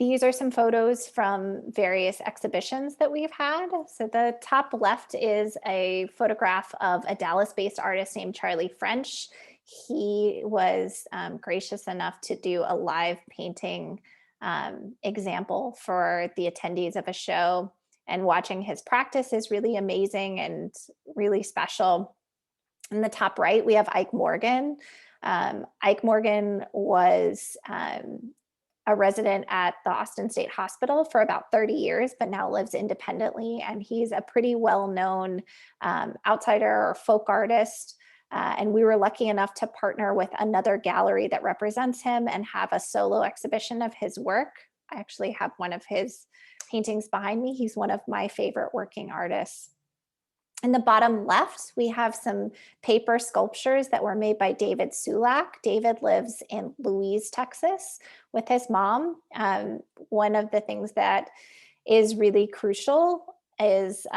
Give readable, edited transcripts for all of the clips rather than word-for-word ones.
These are some photos from various exhibitions that we've had. So the top left is a photograph of a Dallas-based artist named Charlie French. He was gracious enough to do a live painting example for the attendees of a show. And watching his practice is really amazing and really special. In the top right, we have Ike Morgan. Ike Morgan was a resident at the Austin State Hospital for about 30 years, but now lives independently. And he's a pretty well-known outsider or folk artist. And we were lucky enough to partner with another gallery that represents him and have a solo exhibition of his work. I actually have one of his paintings behind me. He's one of my favorite working artists. In the bottom left, we have some paper sculptures that were made by David Sulak. David lives in Louise, Texas with his mom. One of the things that is really crucial is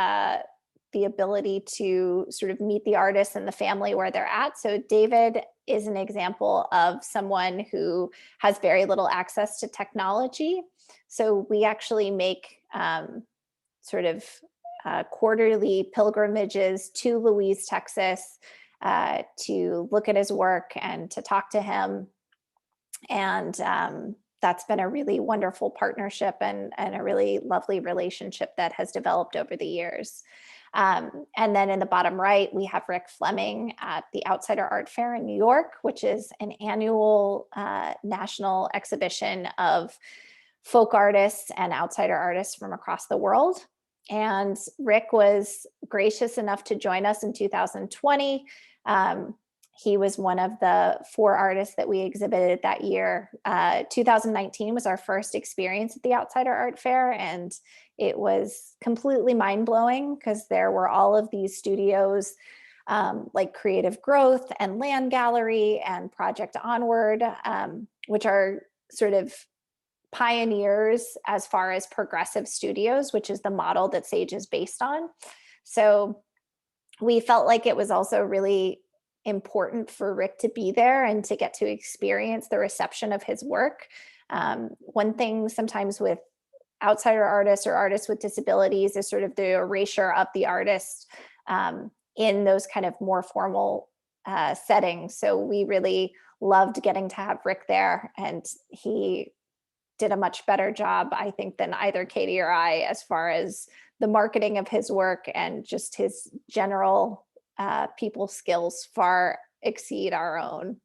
the ability to sort of meet the artist and the family where they're at. So David is an example of someone who has very little access to technology. So we actually make sort of quarterly pilgrimages to Louise, Texas, to look at his work and to talk to him. And that's been a really wonderful partnership and a really lovely relationship that has developed over the years. And then in the bottom right, we have Rick Fleming at the Outsider Art Fair in New York, which is an annual national exhibition of folk artists and outsider artists from across the world. And Rick was gracious enough to join us in 2020. He was one of the 4 artists that we exhibited that year. 2019 was our first experience at the Outsider Art Fair, and it was completely mind-blowing because there were all of these studios like Creative Growth and Land Gallery and Project Onward, which are sort of pioneers as far as progressive studios, which is the model that Sage is based on. So we felt like it was also really important for Rick to be there and to get to experience the reception of his work. One thing sometimes with outsider artists or artists with disabilities is sort of the erasure of the artist in those kind of more formal settings. So we really loved getting to have Rick there, and he did a much better job, I think, than either Katie or I as far as the marketing of his work, and just his general people skills far exceed our own.